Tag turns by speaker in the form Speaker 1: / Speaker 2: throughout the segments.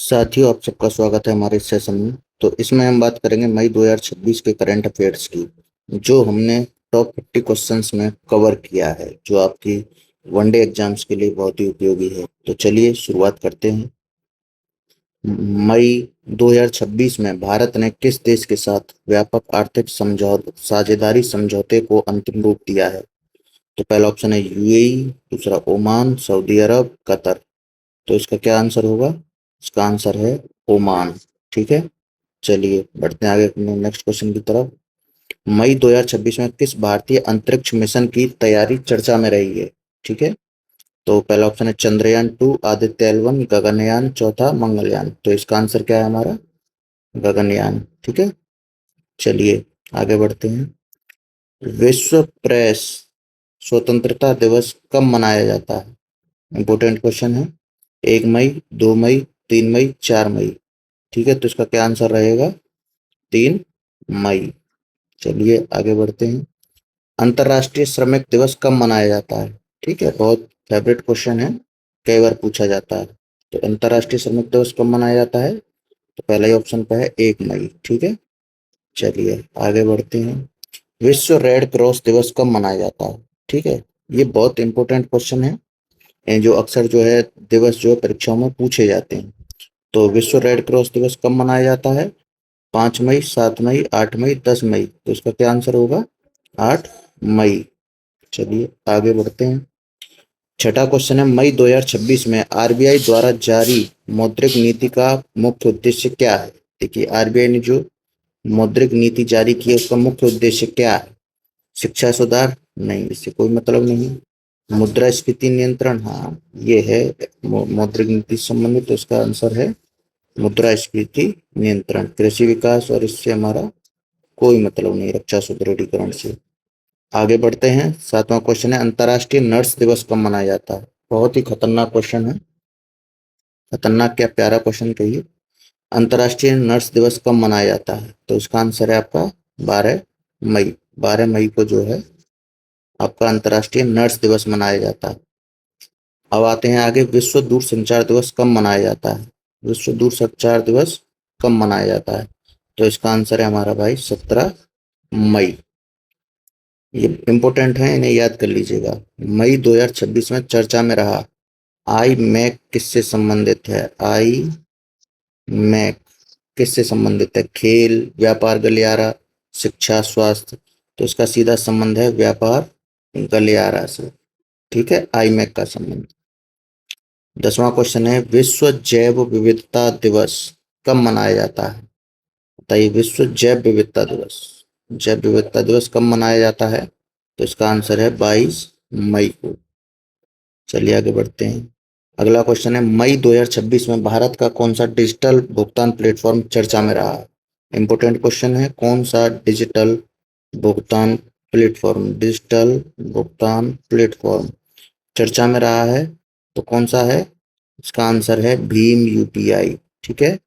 Speaker 1: साथियों, आप सबका स्वागत है हमारे इस सेशन में। तो इसमें हम बात करेंगे मई 2026 के करंट अफेयर्स की, जो हमने टॉप 50 क्वेश्चंस में कवर किया है, जो आपकी वनडे एग्जाम्स के लिए बहुत ही उपयोगी है। तो चलिए शुरुआत करते हैं। मई 2026 में भारत ने किस देश के साथ व्यापक आर्थिक समझौते साझेदारी समझौते को अंतिम रूप दिया है? तो पहला ऑप्शन है यूएई, दूसरा ओमान, सऊदी अरब, कतर। तो इसका क्या आंसर होगा? इसका आंसर है ओमान। ठीक है, चलिए बढ़ते हैं आगे अपने नेक्स्ट क्वेश्चन की तरफ। मई 2026 में किस भारतीय अंतरिक्ष मिशन की तैयारी चर्चा में रही है? ठीक है, तो पहला ऑप्शन है चंद्रयान 2, आदित्य L1, गगनयान, चौथा मंगलयान। तो इसका आंसर क्या है हमारा? गगनयान। ठीक है, चलिए आगे बढ़ते हैं। विश्व प्रेस स्वतंत्रता दिवस कब मनाया जाता है? इंपॉर्टेंट क्वेश्चन है। 1 मई, 2 मई, 3 मई, 4 मई। ठीक है, तो इसका क्या आंसर रहेगा? 3 मई। चलिए आगे बढ़ते हैं। अंतर्राष्ट्रीय श्रमिक दिवस कब मनाया जाता है? ठीक है, बहुत फेवरेट क्वेश्चन है, कई बार पूछा जाता है। तो अंतर्राष्ट्रीय श्रमिक दिवस कब मनाया जाता है? तो पहला ही ऑप्शन पे है 1 मई। ठीक है, चलिए आगे बढ़ते हैं। विश्व रेड क्रॉस दिवस कब मनाया जाता है? ठीक है, ये बहुत इंपॉर्टेंट क्वेश्चन है, ये जो अक्सर जो है दिवस जो है परीक्षाओं में पूछे जाते हैं। तो विश्व रेड क्रॉस दिवस कब मनाया जाता है? 5 मई, 7 मई, 8 मई, 10 मई। तो इसका क्या आंसर होगा? 8 मई। चलिए आगे बढ़ते हैं। छठा क्वेश्चन है, मई 2026 में आरबीआई द्वारा जारी मौद्रिक नीति का मुख्य उद्देश्य क्या है? देखिए, आरबीआई ने जो मौद्रिक नीति जारी की है उसका मुख्य उद्देश्य क्या है? शिक्षा सुधार? नहीं, इससे कोई मतलब नहीं। मुद्रास्फीति नियंत्रण? हाँ, ये है मौद्रिक नीति से संबंधित। तो इसका आंसर है मुद्रास्फीति नियंत्रण। कृषि विकास और इससे हमारा कोई मतलब नहीं, रक्षा सुदृढ़ीकरण से। आगे बढ़ते हैं। सातवां क्वेश्चन है, अंतर्राष्ट्रीय नर्स दिवस कब मनाया जाता है? बहुत ही खतरनाक क्वेश्चन है। खतरनाक क्या, प्यारा क्वेश्चन कहिए। अंतर्राष्ट्रीय नर्स दिवस कब मनाया जाता है? तो इसका आंसर है आपका 12 मई। 12 मई को जो है आपका अंतर्राष्ट्रीय नर्स दिवस मनाया जाता है। अब आते हैं आगे, विश्व दूर संचार दिवस कब मनाया जाता है? विश्व दूर संचार दिवस कब मनाया जाता है? तो इसका आंसर है हमारा भाई 17 मई। ये इंपॉर्टेंट है, इन्हें याद कर लीजिएगा। मई 2026 में चर्चा में रहा आई मैक किससे संबंधित है? आई मैक किससे संबंधित है? खेल, व्यापार गलियारा, शिक्षा, स्वास्थ्य। तो इसका सीधा संबंध है व्यापार गलियारा से। ठीक है, आई मैक का संबंध। 10वां क्वेश्चन है, विश्व जैव विविधता दिवस कब मनाया जाता है? बताइए, विश्व जैव विविधता दिवस, जैव विविधता दिवस कब मनाया जाता है? तो इसका आंसर है 22 मई को। चलिए आगे बढ़ते हैं। अगला क्वेश्चन है, मई 2026 में भारत का कौन सा डिजिटल भुगतान प्लेटफॉर्म चर्चा में रहा? इंपोर्टेंट क्वेश्चन है, कौन सा भुगतान डिजिटल भुगतान प्लेटफॉर्म चर्चा में रहा है? तो कौन सा है? इसका आंसर है भीम यूपीआई। ठीक है,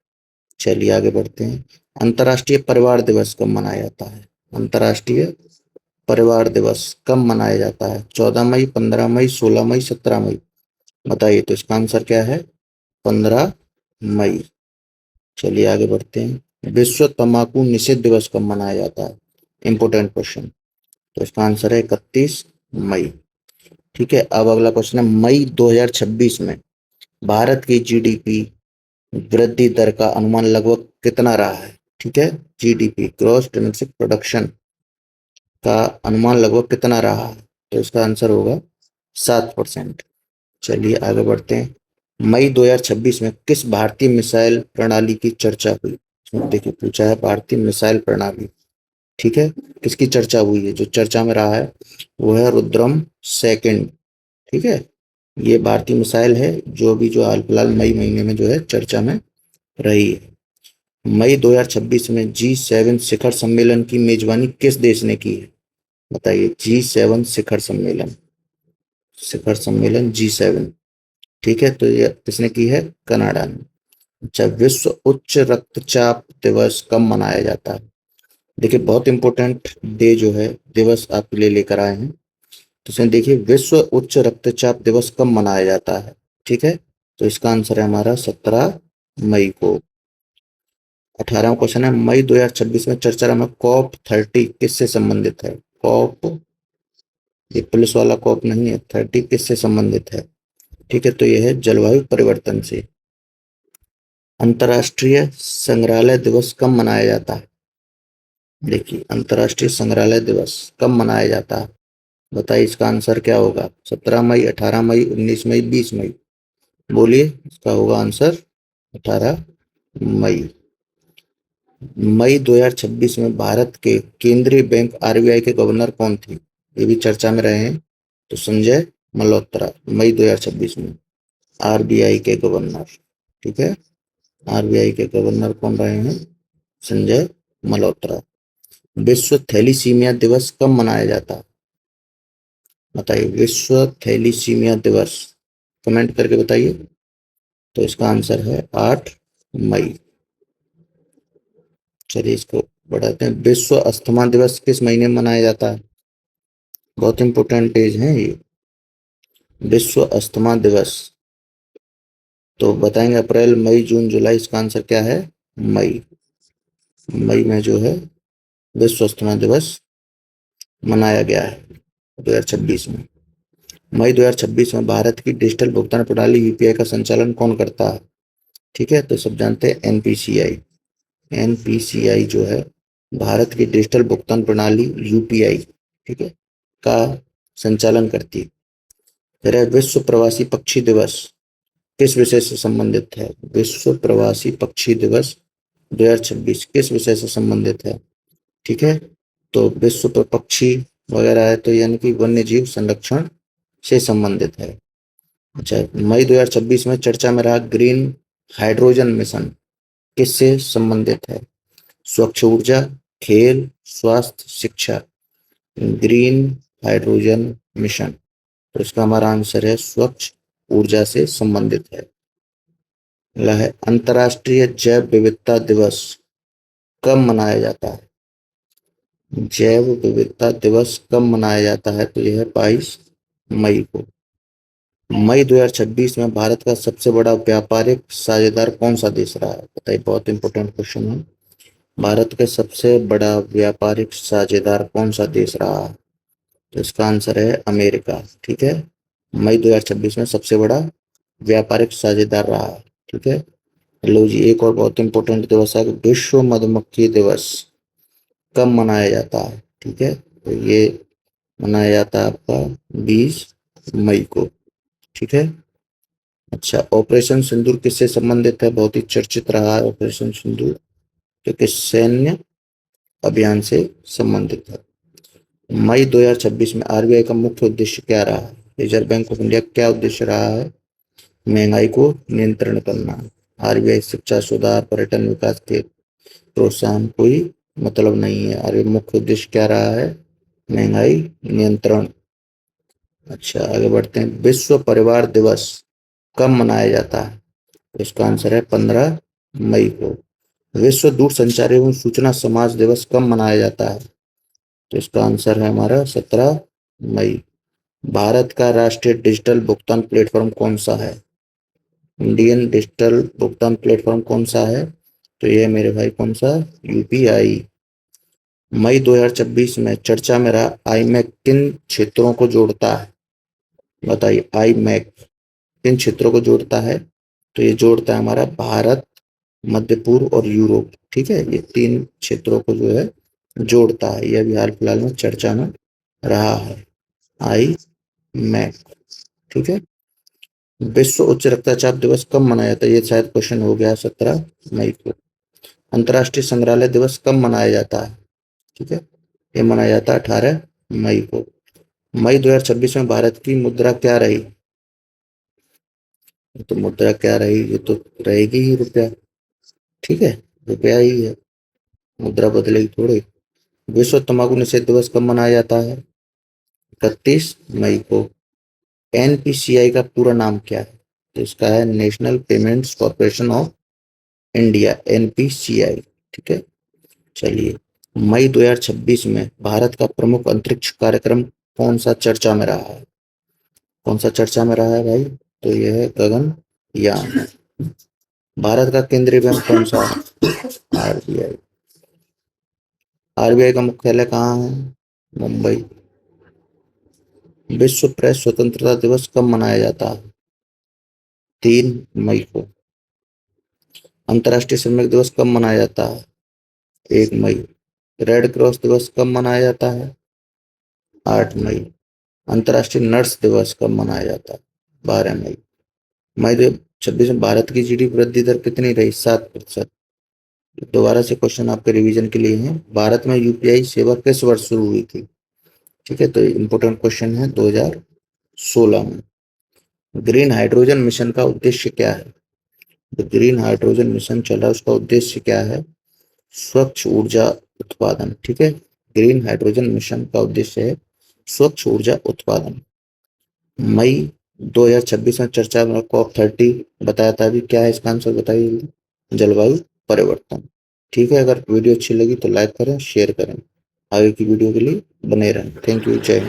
Speaker 1: चलिए आगे बढ़ते हैं। अंतर्राष्ट्रीय परिवार दिवस कब मनाया जाता है? अंतर्राष्ट्रीय परिवार दिवस कब मनाया जाता है? 14 मई, 15 मई, 16 मई, 17 मई। बताइए, तो इसका आंसर क्या है? 15 मई। चलिए आगे बढ़ते हैं। विश्व तंबाकू निषेध दिवस कब मनाया जाता है? Important question. तो इसका आंसर है 31 मई। ठीक है, अब अगला क्वेश्चन है, मई 2026 में भारत की जीडीपी वृद्धि दर का अनुमान लगभग कितना रहा है? ठीक है, जीडीपी ग्रॉस डोमेस्टिक प्रोडक्शन का अनुमान लगभग कितना रहा है? तो इसका आंसर होगा 7%। चलिए आगे बढ़ते हैं। मई 2026 में किस भारतीय मिसाइल प्रणाली की चर्चा हुई? इसमें देखिए पूछा है भारतीय मिसाइल प्रणाली। ठीक है, किसकी चर्चा हुई है? जो चर्चा में रहा है वो है रुद्रम सेकंड। ठीक है, ये भारतीय मिसाइल है जो हाल फिलहाल मई महीने में जो है चर्चा में रही है। मई 2026 में G7 शिखर सम्मेलन की मेजबानी किस देश ने की है? बताइए, G7 शिखर सम्मेलन G7। ठीक है, तो ये किसने की है? कनाडा ने। अच्छा, विश्व उच्च रक्तचाप दिवस कब मनाया जाता है? देखिए, बहुत इंपॉर्टेंट डे जो है दिवस आपके लिए लेकर आए हैं। तो इसमें देखिए, विश्व उच्च रक्तचाप दिवस कब मनाया जाता है? ठीक है, तो इसका आंसर है हमारा 17 मई को। 18वां क्वेश्चन है, मई 2026 में चर्चा में कॉप 30 किससे संबंधित है? कॉप, ये पुलिस वाला कॉप नहीं है, 30 किससे संबंधित है? ठीक है, तो यह है जलवायु परिवर्तन से। अंतर्राष्ट्रीय संग्रहालय दिवस कब मनाया जाता है? देखिए, अंतर्राष्ट्रीय संग्रहालय दिवस कब मनाया जाता है? बताइए, इसका आंसर क्या होगा? 17 मई, 18 मई, 19 मई, 20 मई? बोलिए, इसका होगा आंसर 18 मई। मई 2026 में भारत के केंद्रीय बैंक आरबीआई के गवर्नर कौन थे? ये भी चर्चा में रहे हैं, तो संजय मल्होत्रा, मई 2026 में आरबीआई के गवर्नर। ठीक है, आरबीआई के गवर्नर कौन रहे हैं? संजय मल्होत्रा। विश्व थैलीसीमिया दिवस कब मनाया जाता है? बताइए, विश्व थैलीसीमिया दिवस, कमेंट करके बताइए। तो इसका आंसर है 8 मई। चलिए, इसको बढ़ाते हैं। विश्व अस्थमा दिवस किस महीने में मनाया जाता है? बहुत इंपॉर्टेंट डेज है ये, विश्व अस्थमा दिवस। तो बताएंगे, अप्रैल, मई, जून, जुलाई? इसका आंसर क्या है? मई। मई में जो है विश्व अस्थमा दिवस मनाया गया है 2026 में। मई 2026 में भारत की डिजिटल भुगतान प्रणाली यूपीआई का संचालन कौन करता है? ठीक है, तो सब जानते हैं एनपीसीआई। एनपीसीआई जो है भारत की डिजिटल भुगतान प्रणाली यूपीआई, ठीक है, का संचालन करती है। फिर है विश्व प्रवासी पक्षी दिवस किस विषय से संबंधित है? विश्व प्रवासी पक्षी दिवस 2026 किस विषय से संबंधित है? ठीक है, तो विश्व पर पक्षी वगैरह है, तो यानी कि वन्य जीव संरक्षण से संबंधित है। अच्छा, मई 2026 में चर्चा में रहा ग्रीन हाइड्रोजन मिशन किससे संबंधित है? स्वच्छ ऊर्जा, खेल, स्वास्थ्य, शिक्षा? ग्रीन हाइड्रोजन मिशन, तो इसका हमारा आंसर है स्वच्छ ऊर्जा से संबंधित है। अगला है, अंतर्राष्ट्रीय जैव विविधता दिवस कब मनाया जाता है? जैव विविधता दिवस कब मनाया जाता है? तो यह है 22 मई को। मई 2026 में भारत का सबसे बड़ा व्यापारिक साझेदार कौन सा देश रहा है? बताइए, बहुत इंपॉर्टेंट क्वेश्चन है। भारत के सबसे बड़ा व्यापारिक साझेदार कौन सा देश रहा है? तो इसका आंसर है अमेरिका। ठीक है, मई 2026 में सबसे बड़ा व्यापारिक साझेदार रहा है। ठीक है, लो जी, एक और बहुत इंपॉर्टेंट दिवस है, विश्व मधुमक्खी दिवस कब मनाया जाता है? ठीक है, तो ये मनाया जाता है आपका 20 मई को। ठीक है, अच्छा, ऑपरेशन सिंदूर किससे संबंधित है? बहुत ही चर्चित रहा है ऑपरेशन सिंदूर, क्योंकि सैन्य अभियान से संबंधित है। मई 2026 में आरबीआई का मुख्य उद्देश्य क्या रहा है? रिजर्व बैंक ऑफ इंडिया क्या उद्देश्य रहा है? महंगाई को नियंत्रण करना। आरबीआई शिक्षा सुधार, पर्यटन विकास के प्रोत्साहन कोई मतलब नहीं है। आरबीआई मुख्य उद्देश्य क्या रहा है? महंगाई नियंत्रण। अच्छा, आगे बढ़ते हैं। विश्व परिवार दिवस कब मनाया जाता है? तो इसका आंसर है 15 मई को। विश्व दूरसंचार एवं सूचना समाज दिवस कब मनाया जाता है? तो इसका आंसर है हमारा 17 मई। भारत का राष्ट्रीय डिजिटल भुगतान प्लेटफॉर्म कौन सा है? इंडियन डिजिटल भुगतान प्लेटफॉर्म कौन सा है? तो ये मेरे भाई कौन सा? यूपीआई। मई 2026 में चर्चा में रहा आईमैक किन क्षेत्रों को जोड़ता है? बताइए, आईमैक किन क्षेत्रों को जोड़ता है? तो ये जोड़ता है हमारा भारत, मध्य पूर्व और यूरोप। ठीक है, ये तीन क्षेत्रों को जो है जोड़ता है। यह भी हाल फिलहाल में चर्चा में रहा है, आई मैक। ठीक है, विश्व उच्च रक्तचाप दिवस कब मनाया जाता है? ये शायद क्वेश्चन हो गया 17 मई को। अंतर्राष्ट्रीय संग्रहालय दिवस कब मनाया जाता है? ठीक है, ये मनाया जाता है 18 मई को। मई 2026 में भारत की मुद्रा क्या रही? तो मुद्रा क्या रही? ये तो रहेगी ही रुपया। ठीक है, रुपया ही है, मुद्रा बदलेगी थोड़ी। विश्व तंबाकू निषेध दिवस कब मनाया जाता है? 31 मई को। एनपीसीआई का पूरा नाम क्या है? तो इसका है national payments corporation of India, NPCI. ठीक है, चलिए, मई 2026 में भारत का प्रमुख अंतरिक्ष कार्यक्रम कौन सा चर्चा में रहा है? कौन सा चर्चा में रहा है भाई? तो यह है गगनयान। भारत का केंद्रीय बैंक कौन सा है? आरबीआई। आरबीआई का मुख्यालय कहाँ है? मुंबई। विश्व प्रेस स्वतंत्रता दिवस कब मनाया जाता है? 3 मई को। अंतर्राष्ट्रीय श्रमिक दिवस कब मनाया जाता है? 1 मई। रेड क्रॉस दिवस कब मनाया जाता है? 8 मई। अंतर्राष्ट्रीय नर्स दिवस कब मनाया जाता है? 12 मई। मई 2026 में भारत की जीडीपी वृद्धि दर कितनी रही? 7%। दोबारा से क्वेश्चन आपके रिवीजन के लिए है। भारत में यूपीआई सेवा किस वर्ष शुरू हुई थी? ठीक है, तो इम्पोर्टेंट क्वेश्चन है 2016 में। ग्रीन हाइड्रोजन मिशन का उद्देश्य क्या है? जो ग्रीन हाइड्रोजन मिशन चल रहा है उसका उद्देश्य क्या है? स्वच्छ ऊर्जा उत्पादन। ठीक है, ग्रीन हाइड्रोजन मिशन का उद्देश्य है स्वच्छ ऊर्जा उत्पादन। मई 2026 में चर्चा में COP30 बताया था। अभी क्या है इसका आंसर बताइए जल्दी। जलवायु परिवर्तन। ठीक है, अगर वीडियो अच्छी लगी तो लाइक करें, शेयर करें। आगे की वीडियो के लिए बने रहें। Thank you. जय हिंद।